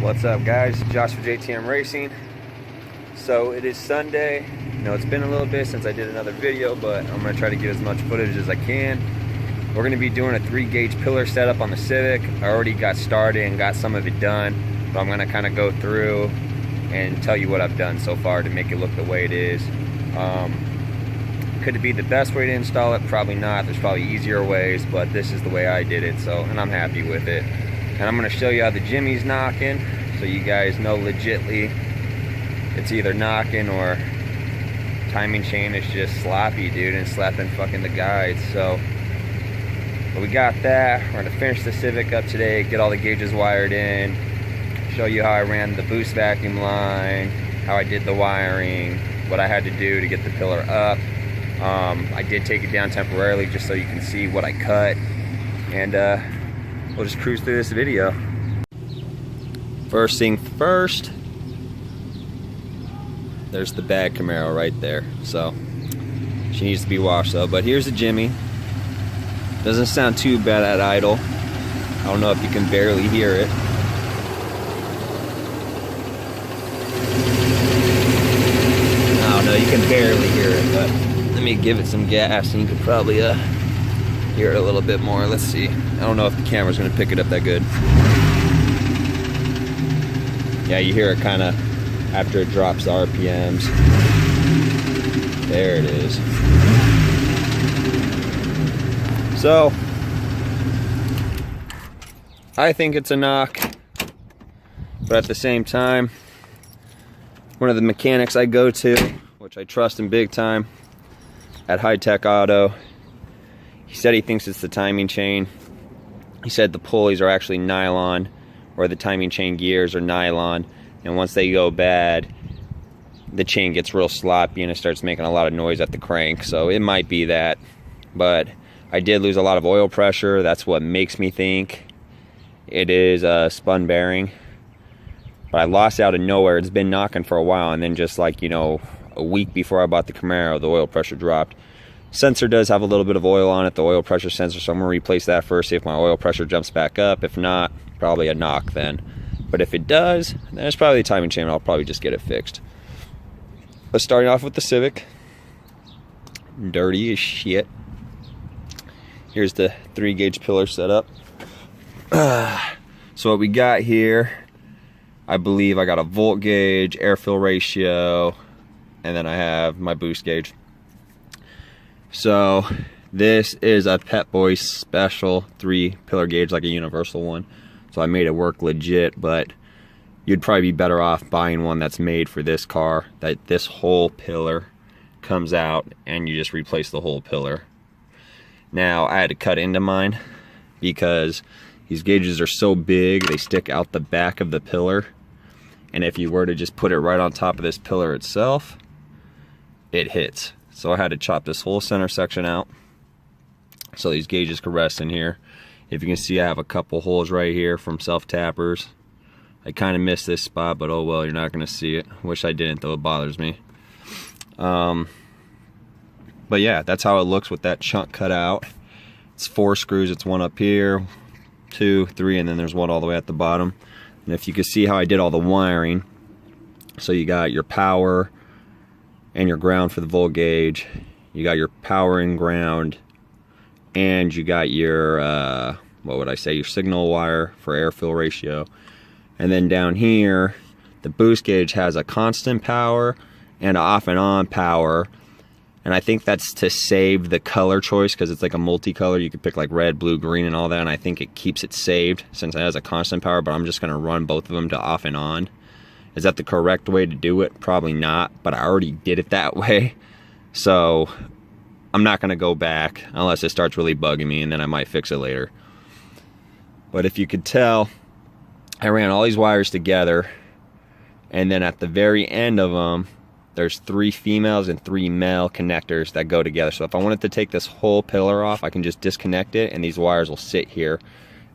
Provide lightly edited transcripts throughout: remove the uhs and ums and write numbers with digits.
What's up, guys? Josh with JTM Racing. So it is Sunday. You know, it's been a little bit since I did another video, but I'm going to try to get as much footage as I can. We're going to be doing a 3-gauge pillar setup on the Civic. I already got started and got some of it done, but I'm going to kind of go through and tell you what I've done so far to make it look the way it is. Could it be the best way to install it? Probably not. There's probably easier ways, but this is the way I did it, and I'm happy with it. And I'm going to show you how the jimmy's knocking, so you guys know legitly it's either knocking or timing chain is just sloppy, dude, and slapping fucking the guides. So but we got that. We're going to finish the Civic up today, get all the gauges wired in, show you how I ran the boost vacuum line, how I did the wiring, what I had to do to get the pillar up. I did take it down temporarily just so you can see what I cut, and we'll just cruise through this video. First thing first, there's the bad Camaro right there. So she needs to be washed though. But here's the Jimmy. Doesn't sound too bad at idle. I don't know if you can barely hear it. I don't know, you can barely hear it, but let me give it some gas and you could probably hear it a little bit more. Let's see. I don't know if the camera's gonna pick it up that good. Yeah, you hear it kind of after it drops the RPMs. There it is. So, I think it's a knock, but at the same time, one of the mechanics I go to, which I trust him big time, at VTEC Auto, he said he thinks it's the timing chain. He said the pulleys are actually nylon, or the timing chain gears are nylon, and once they go bad, the chain gets real sloppy and it starts making a lot of noise at the crank. So it might be that, but I did lose a lot of oil pressure. That's what makes me think it is a spun bearing. But I lost out of nowhere. It's been knocking for a while, and then just like, you know, a week before I bought the Camaro, the oil pressure dropped. Sensor does have a little bit of oil on it, the oil pressure sensor, so I'm going to replace that first, see if my oil pressure jumps back up. If not, probably a knock then. But if it does, then it's probably the timing chain. I'll probably just get it fixed. But starting off with the Civic, dirty as shit. Here's the 3-gauge pillar setup. So what we got here, I believe I got a volt gauge, air fill ratio, and then I have my boost gauge. So this is a Pep Boys special 3-pillar gauge, like a universal one. So I made it work legit, but you'd probably be better off buying one that's made for this car, that this whole pillar comes out and you just replace the whole pillar. Now I had to cut into mine because these gauges are so big, they stick out the back of the pillar, and if you were to just put it right on top of this pillar itself, it hits. So I had to chop this whole center section out so these gauges could rest in here. If you can see, I have a couple holes right here from self-tappers. I kind of missed this spot, but oh well, you're not going to see it. Wish I didn't though, it bothers me. But yeah, that's how it looks with that chunk cut out. It's 4 screws, it's one up here, 2, 3, and then there's one all the way at the bottom. And if you can see how I did all the wiring, so you got your power and your ground for the volt gauge, you got your power and ground, and you got your what would I say, your signal wire for air fill ratio. And then down here, the boost gauge has a constant power and an off and on power, and I think that's to save the color choice, because it's like a multicolor. You could pick like red, blue, green, and all that, and I think it keeps it saved since it has a constant power. But I'm just going to run both of them to off and on. Is that the correct way to do it? Probably not, but I already did it that way, so I'm not going to go back unless it starts really bugging me, and then I might fix it later. But if you could tell, I ran all these wires together, and then at the very end of them, there's 3 females and 3 male connectors that go together. So if I wanted to take this whole pillar off, I can just disconnect it, and these wires will sit here,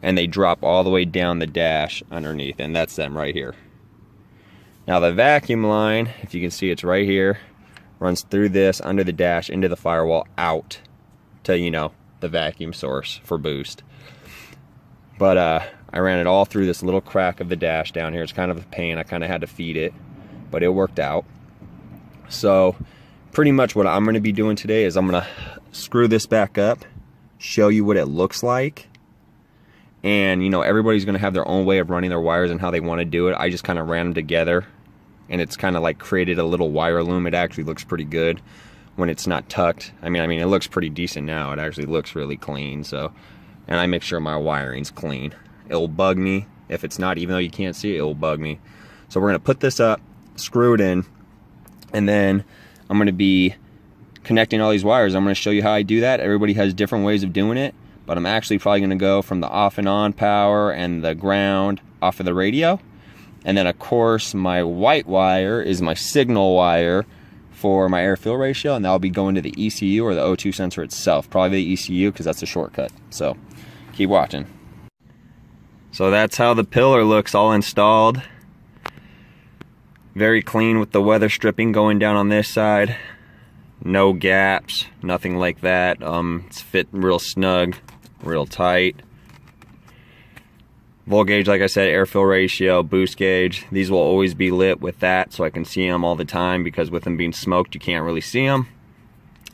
and they drop all the way down the dash underneath, and that's them right here. Now the vacuum line, if you can see, it's right here, runs through this, under the dash, into the firewall, out to, you know, the vacuum source for boost. But I ran it all through this little crack of the dash down here. It's kind of a pain. I kind of had to feed it, but it worked out. So pretty much what I'm going to be doing today is I'm going to screw this back up, show you what it looks like. And you know, everybody's going to have their own way of running their wires and how they want to do it. I just kind of ran them together, and it's kind of like created a little wire loom. It actually looks pretty good when it's not tucked. I mean it looks pretty decent now. It actually looks really clean. So, and I make sure my wiring's clean. It'll bug me if it's not, even though you can't see it, it'll bug me. So we're going to put this up, screw it in, and then I'm going to be connecting all these wires. I'm going to show you how I do that. Everybody has different ways of doing it, but I'm actually probably going to go from the off and on power and the ground off of the radio. And then of course my white wire is my signal wire for my air-fill ratio, and that'll be going to the ECU or the O2 sensor itself. Probably the ECU because that's a shortcut. So keep watching. So that's how the pillar looks all installed. Very clean with the weather stripping going down on this side. No gaps, nothing like that. It's fit real snug, real tight. Volt gauge, like I said, air fill ratio, boost gauge. These will always be lit with that so I can see them all the time, because with them being smoked you can't really see them.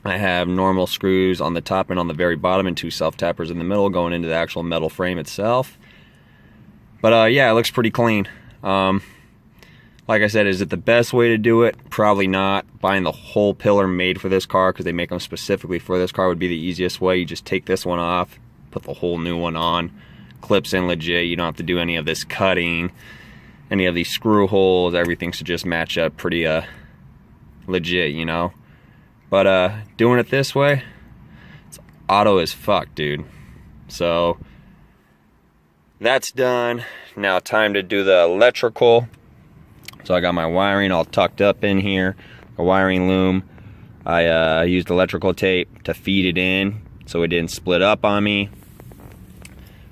I have normal screws on the top and on the very bottom and 2 self-tappers in the middle going into the actual metal frame itself. But yeah, it looks pretty clean. Like I said, is it the best way to do it? Probably not. Buying the whole pillar made for this car, because they make them specifically for this car, would be the easiest way. You just take this one off, put the whole new one on. Clips in legit. You don't have to do any of this cutting, any of these screw holes. Everything should just match up pretty legit, you know. But doing it this way, it's auto as fuck, dude. So that's done. Now time to do the electrical. So I got my wiring all tucked up in here, a wiring loom. I used electrical tape to feed it in so it didn't split up on me.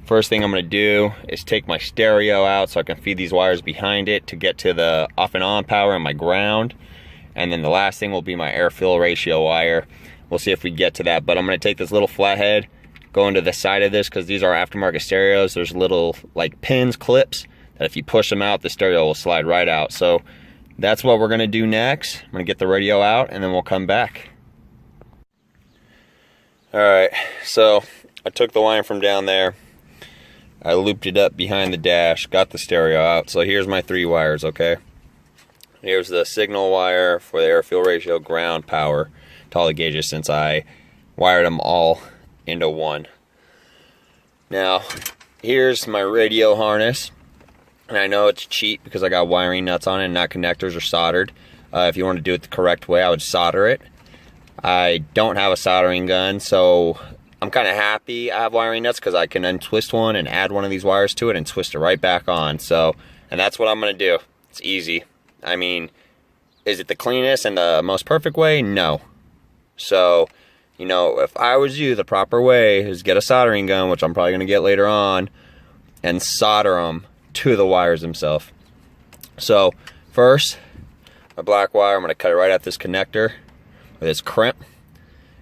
First thing I'm going to do is take my stereo out so I can feed these wires behind it to get to the off and on power and my ground. And then the last thing will be my air fill ratio wire. We'll see if we get to that, but I'm going to take this little flathead, go into the side of this, because these are aftermarket stereos. There's little like pins, clips, that if you push them out, the stereo will slide right out. So that's what we're going to do next. I'm going to get the radio out and then we'll come back. Alright, so I took the line from down there, I looped it up behind the dash, got the stereo out. So here's my 3 wires, okay? Here's the signal wire for the air fuel ratio, ground, power to all the gauges, since I wired them all into one. Now, here's my radio harness. And I know it's cheap because I got wiring nuts on it and not connectors or soldered. If you want to do it the correct way, I would solder it. I don't have a soldering gun, so I'm kind of happy I have wiring nuts, because I can untwist one and add one of these wires to it and twist it right back on. So, and that's what I'm going to do. It's easy. I mean, is it the cleanest and the most perfect way? No. So, you know, if I was you, the proper way is get a soldering gun, which I'm probably going to get later on, and solder them to the wires themselves. So, first, my black wire, I'm going to cut it right at this connector with this crimp.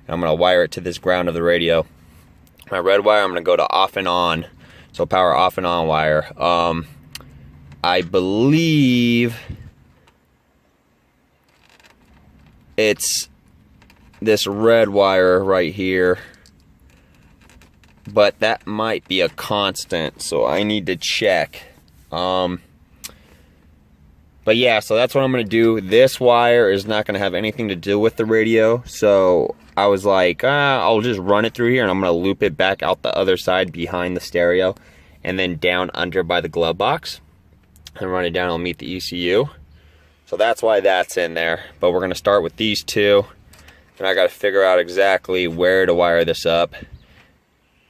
I'm going to wire it to this ground of the radio. My red wire, I'm going to go to off and on. So power off and on wire. I believe it's this red wire right here. But that might be a constant, so I need to check. But yeah, so that's what I'm going to do. This wire is not going to have anything to do with the radio. So I was like, I'll just run it through here, and I'm going to loop it back out the other side behind the stereo and then down under by the glove box and run it down. It'll meet the ECU. So that's why that's in there. But we're going to start with these 2. And I got to figure out exactly where to wire this up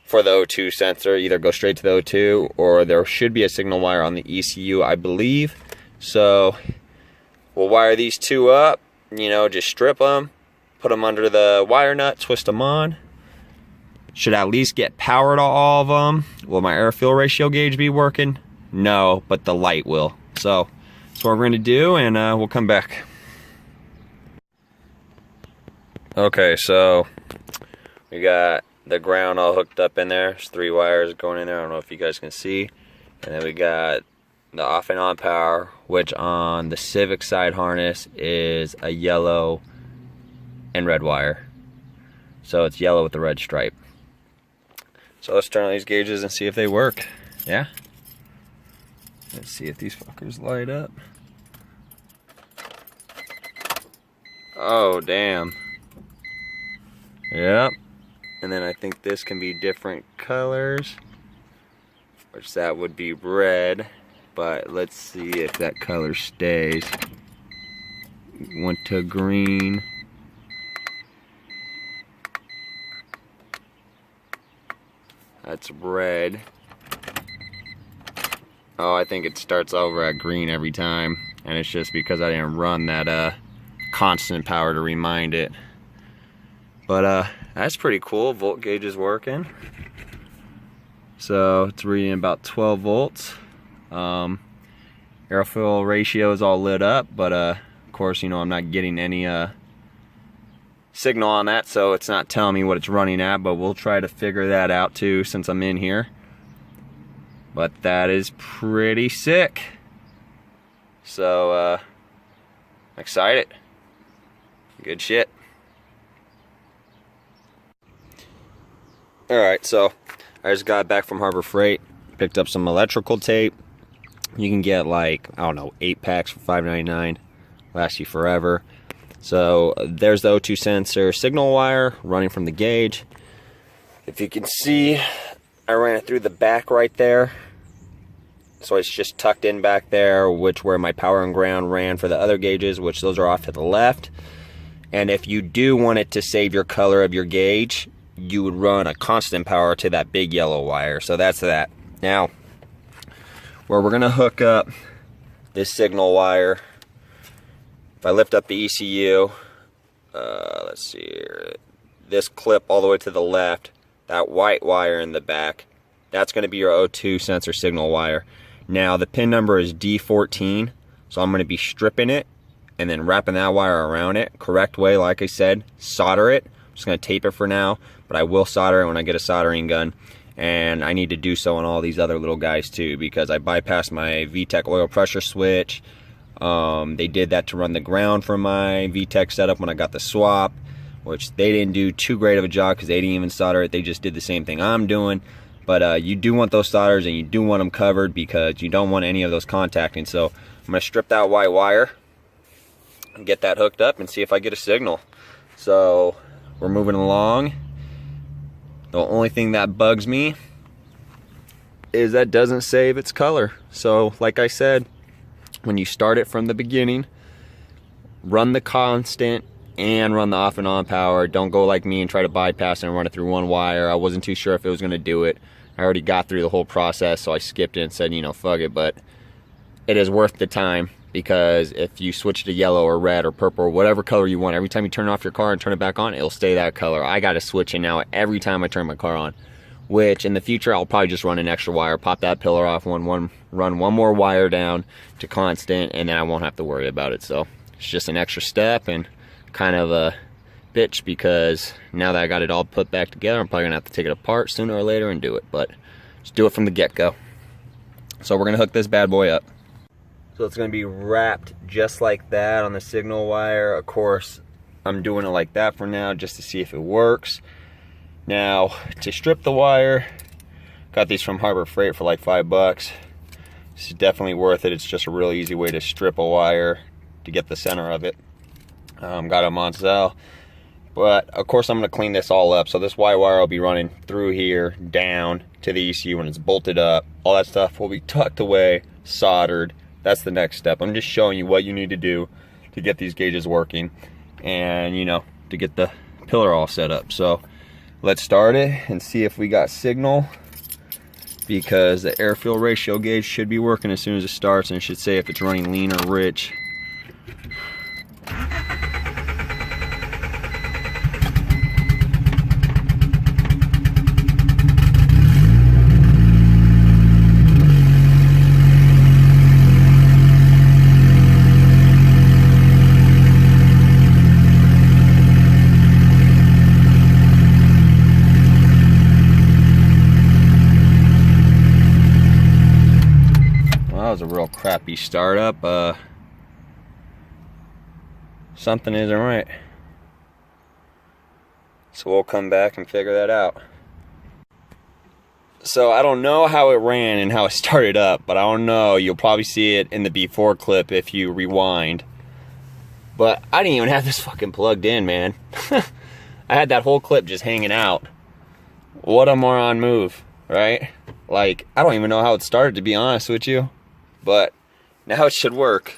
for the O2 sensor. Either go straight to the O2, or there should be a signal wire on the ECU, I believe. So we'll wire these 2 up, you know, just strip them, put them under the wire nut, twist them on. Should at least get power to all of them. Will my air fuel ratio gauge be working? No, but the light will. So that's what we're going to do, and we'll come back. Okay, so we got the ground all hooked up in there. There's 3 wires going in there. I don't know if you guys can see. And then we got the off and on power, which on the Civic side harness is a yellow and red wire. So it's yellow with the red stripe. So let's turn on these gauges and see if they work. Yeah? Let's see if these fuckers light up. Oh, damn. Yep. And then I think this can be different colors, which that would be red, but let's see if that color stays. Went to green. That's red. Oh, I think it starts over at green every time, and it's just because I didn't run that constant power to remind it. But that's pretty cool. Volt gauge is working. So it's reading about 12 volts. Air-fuel ratio is all lit up, but of course, you know, I'm not getting any signal on that, so it's not telling me what it's running at, but we'll try to figure that out too since I'm in here. But that is pretty sick. So excited. Good shit. Alright, so I just got back from Harbor Freight, picked up some electrical tape. You can get like, I don't know, 8 packs for $5.99. Lasts you forever. So there's the O2 sensor signal wire running from the gauge. If you can see, I ran it through the back right there. So it's just tucked in back there, which where my power and ground ran for the other gauges, which those are off to the left. And if you do want it to save your color of your gauge, you would run a constant power to that big yellow wire. So that's that. Now, where we're gonna hook up this signal wire, if I lift up the ECU, let's see here, this clip all the way to the left, that white wire in the back, that's going to be your O2 sensor signal wire. Now the pin number is D14, so I'm going to be stripping it and then wrapping that wire around it. Correct way, like I said, solder it. I'm just going to tape it for now, but I will solder it when I get a soldering gun. And I need to do so on all these other little guys too, because I bypassed my VTEC oil pressure switch. They did that to run the ground for my VTEC setup when I got the swap, which they didn't do too great of a job because they didn't even solder it. They just did the same thing I'm doing. But you do want those solders, and you do want them covered because you don't want any of those contacting. So I'm going to strip that white wire and get that hooked up and see if I get a signal. So we're moving along. The only thing that bugs me is that doesn't save its color. So like I said, when you start it from the beginning, run the constant and run the off and on power. Don't go like me and try to bypass and run it through one wire. I wasn't too sure if it was going to do it. I already got through the whole process, so I skipped it and said, you know, fuck it. But it is worth the time, because if you switch to yellow or red or purple or whatever color you want, every time you turn off your car and turn it back on, it'll stay that color. I got to switch it now every time I turn my car on, which in the future I'll probably just run an extra wire, pop that pillar off, run one more wire down to constant, and then I won't have to worry about it. So it's just an extra step and kind of a bitch, because now that I got it all put back together, I'm probably gonna have to take it apart sooner or later and do it. But just do it from the get-go. So we're gonna hook this bad boy up. So it's going to be wrapped just like that on the signal wire. Of course, I'm doing it like that for now just to see if it works. Now, to strip the wire, got these from Harbor Freight for like $5. This is definitely worth it. It's just a real easy way to strip a wire to get the center of it. Got them on sale. But, of course, I'm going to clean this all up. So this white wire will be running through here, down to the ECU when it's bolted up. All that stuff will be tucked away, soldered. That's the next step. I'm just showing you what you need to do to get these gauges working and, you know, to get the pillar all set up. So let's start it and see if we got signal, because the air-fuel ratio gauge should be working as soon as it starts, and it should say if it's running lean or rich. crappy startup. Something isn't right. So we'll come back and figure that out. So I don't know how it ran and how it started up, but I don't know. You'll probably see it in the before clip if you rewind. But I didn't even have this fucking plugged in, man. I had that whole clip just hanging out. What a moron move, right? Like, I don't even know how it started, to be honest with you. But now it should work.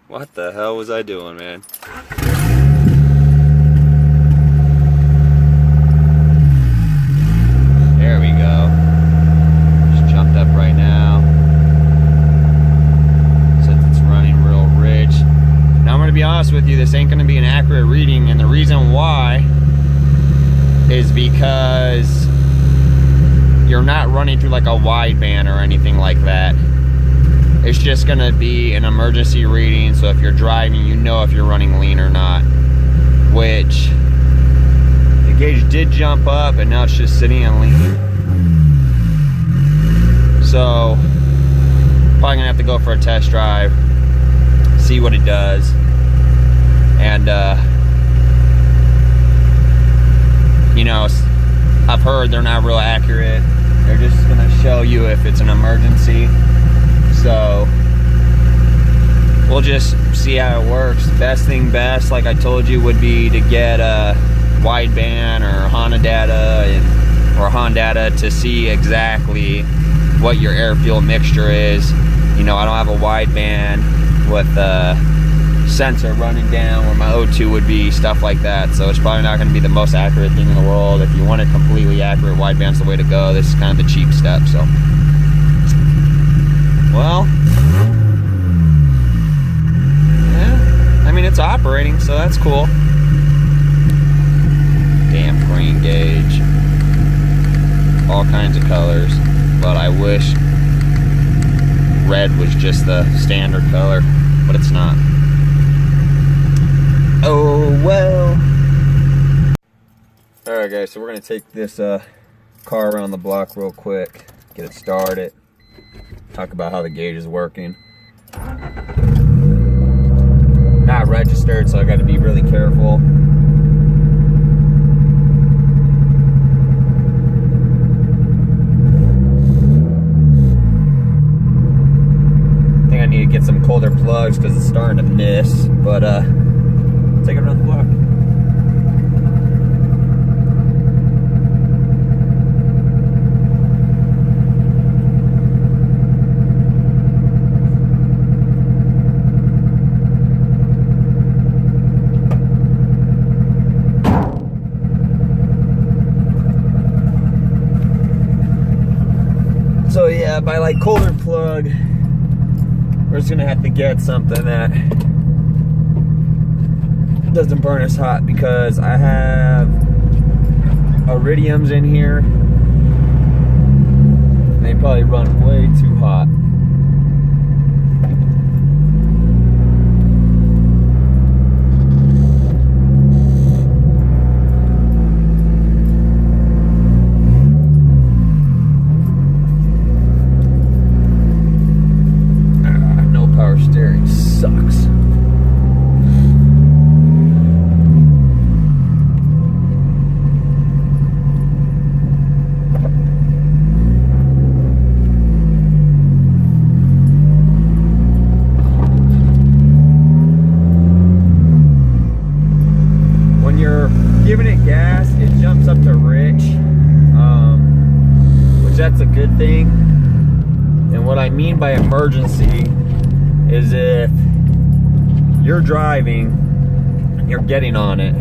What the hell was I doing, man? There we go. Just jumped up right now. Since it's running real rich. Now I'm gonna be honest with you, this ain't gonna be an accurate reading, and the reason why is because you're not running through like a wideband or anything like that. It's just gonna be an emergency reading, so if you're driving, you know if you're running lean or not. Which, the gauge did jump up, and now it's just sitting in lean. So, probably gonna have to go for a test drive, see what it does. And, you know, I've heard they're not real accurate. They're just gonna show you if it's an emergency. So we'll just see how it works. Best thing best, like I told you, would be to get a wideband or Honda data or Honda to see exactly what your air fuel mixture is. You know, I don't have a wideband with a sensor running down where my O2 would be, stuff like that. So it's probably not going to be the most accurate thing in the world. If you want a completely accurate wideband's the way to go. This is kind of the cheap step. So, well, yeah, I mean, it's operating, so that's cool. Damn green gauge. All kinds of colors, but I wish red was just the standard color, but it's not. Oh well. Alright guys, so we're going to take this car around the block real quick, get it started, talk about how the gauge is working. Not registered, so I got to be really careful. I think I need to get some colder plugs because it's starting to miss, but take it around the block. So yeah, by like colder plug, we're just gonna have to get something that doesn't burn as hot, because I have iridiums in here. They probably run way too hot. No power steering sucks. Giving it gas, it jumps up to rich, which that's a good thing. And what I mean by emergency is if you're driving and you're getting on it,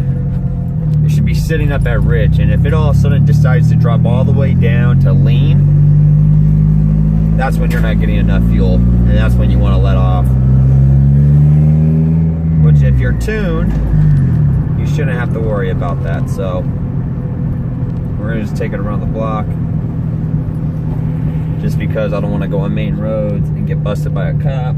it should be sitting up at rich. And if it all of a sudden decides to drop all the way down to lean, that's when you're not getting enough fuel, and that's when you want to let off. Which, if you're tuned, you shouldn't have to worry about that. So we're gonna just take it around the block, just because I don't want to go on main roads and get busted by a cop.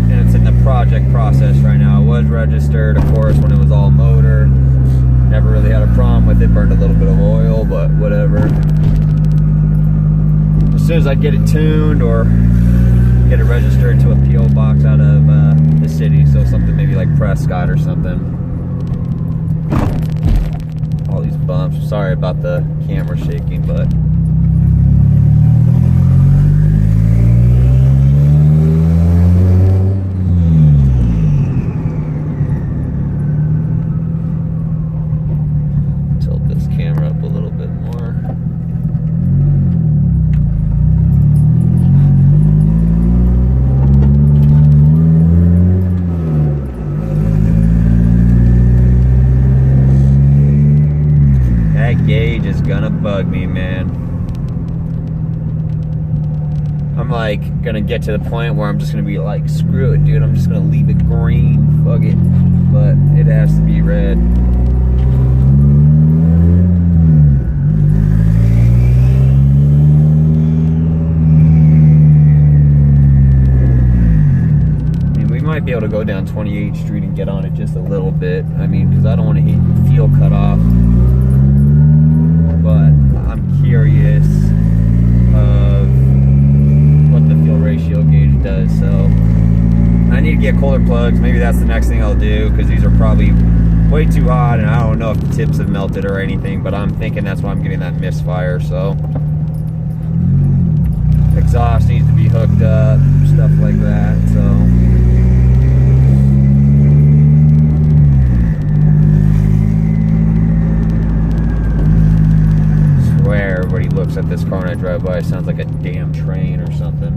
And it's in the project process right now. It was registered, of course, when it was all motor. Never really had a problem with it. Burned a little bit of oil, but whatever. soon as I get it tuned or get it registered to a PO box out of the city, so something maybe like Prescott or something. All these bumps. Sorry about the camera shaking, but tilt this camera up a little bit more. Gauge is gonna bug me, man. I'm like gonna get to the point where I'm just gonna be like, screw it, dude, I'm just gonna leave it green, fuck it. But it has to be red. I mean, we might be able to go down 28th Street and get on it just a little bit. I mean, because I don't want to feel cut off. But I'm curious of what the fuel ratio gauge does, so I need to get cooler plugs. Maybe that's the next thing I'll do, because these are probably way too hot, and I don't know if the tips have melted or anything, but I'm thinking that's why I'm getting that misfire. So exhaust needs to be hooked up, stuff like that. So everybody looks at this car and I drive by, it sounds like a damn train or something.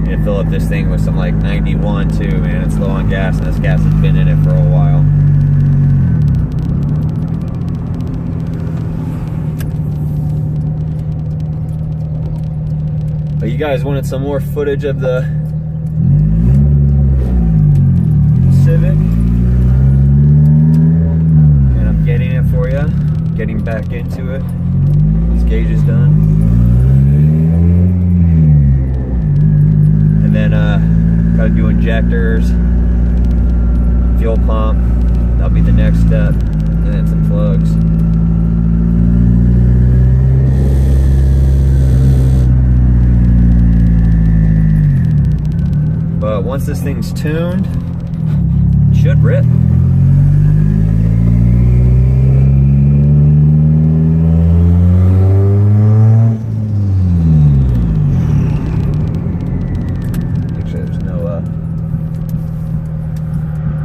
Need to fill up this thing with some like 91 too, man. It's low on gas, and this gas has been in it for a while. But you guys wanted some more footage of the Civic, and I'm getting it for you, getting back into it. This gauge is done, and then gotta do injectors, fuel pump, that'll be the next step, and then some plugs. But once this thing's tuned, it should rip. Make sure there's no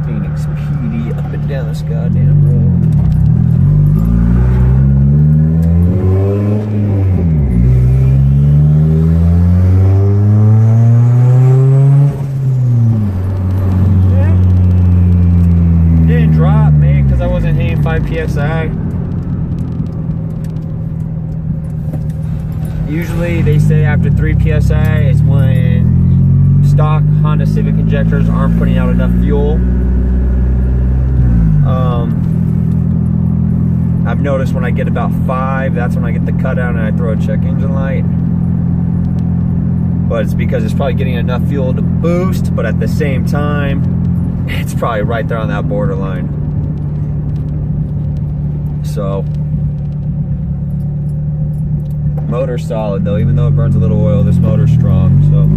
Phoenix PD up and down this goddamn road. PSI. Usually they say after 3 PSI is when stock Honda Civic injectors aren't putting out enough fuel. I've noticed when I get about 5, that's when I get the cutout and I throw a check engine light. But it's because it's probably getting enough fuel to boost, but at the same time, it's probably right there on that borderline. So, motor's solid though, even though it burns a little oil, this motor's strong, so.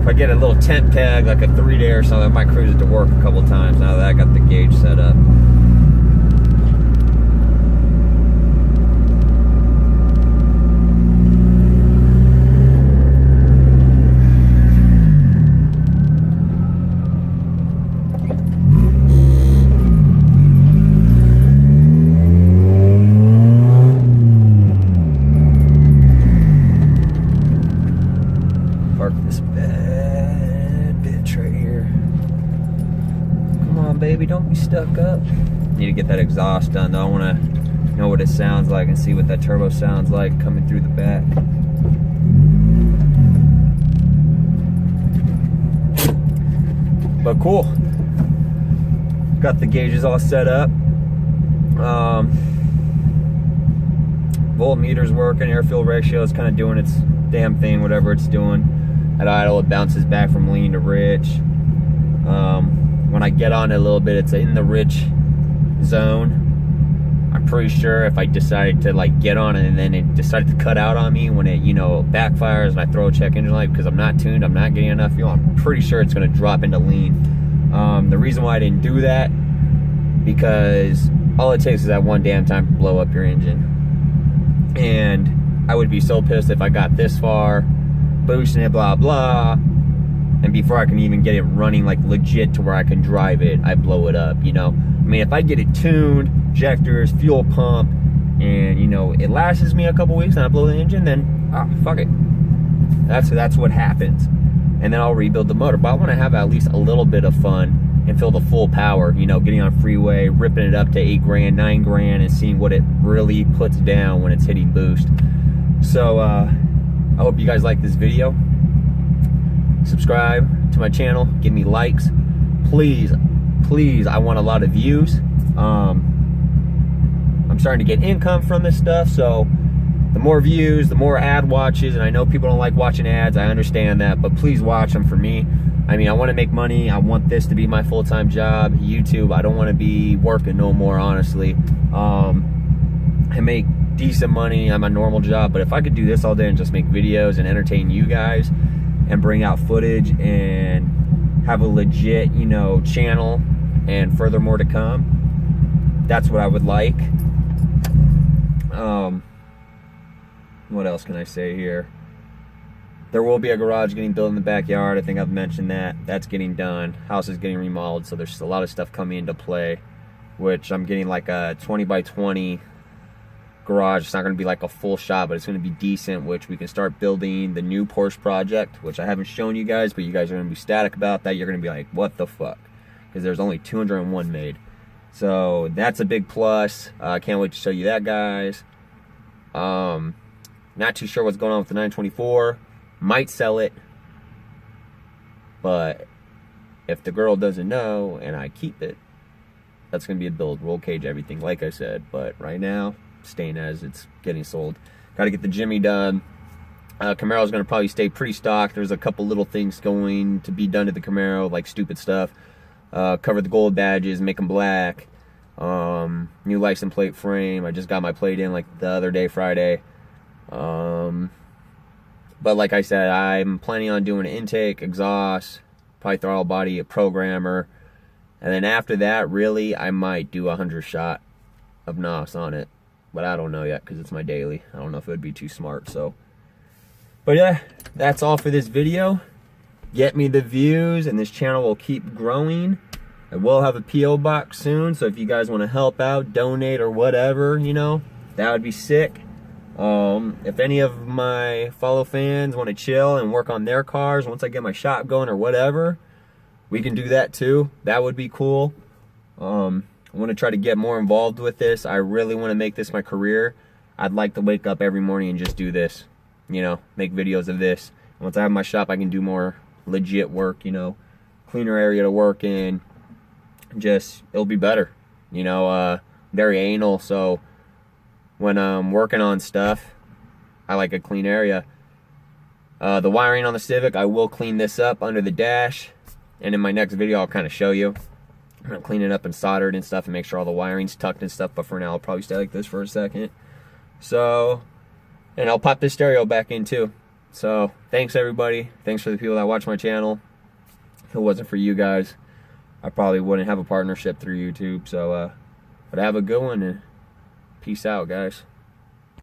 If I get a little tent peg, like a 3-day or something, I might cruise it to work a couple times now that I got the gauge set up. Baby, don't be stuck up. Need to get that exhaust done though. I want to know what it sounds like and see what that turbo sounds like coming through the back. But cool. Got the gauges all set up. Voltmeter's working, air-fuel ratio is kind of doing its damn thing, whatever it's doing. At idle, it bounces back from lean to rich. When I get on it a little bit, it's in the rich zone. I'm pretty sure if I decided to like get on it and then it decided to cut out on me when it, you know, backfires and I throw a check engine light because I'm not tuned, I'm not getting enough fuel, I'm pretty sure it's going to drop into lean. The reason why I didn't do that, because all it takes is that one damn time to blow up your engine. And I would be so pissed if I got this far, boosting it, blah, blah, and before I can even get it running like legit to where I can drive it, I blow it up, you know? I mean, if I get it tuned, injectors, fuel pump, and, you know, it lasts me a couple weeks and I blow the engine, then, fuck it. That's what happens. And then I'll rebuild the motor. But I want to have at least a little bit of fun and feel the full power, you know, getting on freeway, ripping it up to 8 grand, 9 grand, and seeing what it really puts down when it's hitting boost. So, I hope you guys like this video. Subscribe to my channel, give me likes. Please, I want a lot of views. I'm starting to get income from this stuff, so the more views, the more ad watches, and I know people don't like watching ads, I understand that, but please watch them for me. I mean, I want to make money. I want this to be my full-time job. YouTube, I don't want to be working no more, honestly. I make decent money on my normal job, but if I could do this all day and just make videos and entertain you guys and bring out footage and have a legit, you know, channel and furthermore to come, that's what I would like. What else can I say here? There will be a garage getting built in the backyard. I think I've mentioned that. That's getting done. House is getting remodeled, so there's a lot of stuff coming into play, which I'm getting like a 20 by 20 garage. It's not going to be like a full shop, but it's going to be decent, which we can start building the new Porsche project, which I haven't shown you guys, but you guys are going to be static about that. You're going to be like, what the fuck? Because there's only 201 made. So that's a big plus. I can't wait to show you that, guys. Not too sure what's going on with the 924. Might sell it, but if the girl doesn't know and I keep it, that's going to be a build, roll cage, everything, like I said. But right now, staying as it's getting sold. Got to get the Jimmy done. Camaro's going to probably stay pretty stock. There's a couple little things going to be done to the Camaro, like stupid stuff. Cover the gold badges, make them black. New license plate frame. I just got my plate in like the other day, Friday. But like I said, I'm planning on doing an intake, exhaust, probably throttle body, a programmer. And then after that, really, I might do 100 shot of NOS on it. But I don't know yet because it's my daily. I don't know if it would be too smart, so. But yeah, that's all for this video. Get me the views and this channel will keep growing. I will have a P.O. box soon, so if you guys want to help out, donate or whatever, you know, that would be sick. If any of my follow fans want to chill and work on their cars once I get my shop going or whatever, we can do that too. That would be cool. I want to try to get more involved with this. I really want to make this my career. I'd like to wake up every morning and just do this, you know, make videos of this. Once I have my shop, I can do more legit work, you know, cleaner area to work in. Just, it'll be better, you know. Very anal, so when I'm working on stuff, I like a clean area. The wiring on the Civic, I will clean this up under the dash, and in my next video I'll kind of show you. I'm gonna clean it up and solder it and stuff and make sure all the wiring's tucked and stuff, but for now I'll probably stay like this for a second. So, and I'll pop this stereo back in too. So thanks everybody, thanks for the people that watch my channel. If it wasn't for you guys, I probably wouldn't have a partnership through YouTube. So but have a good one and peace out, guys.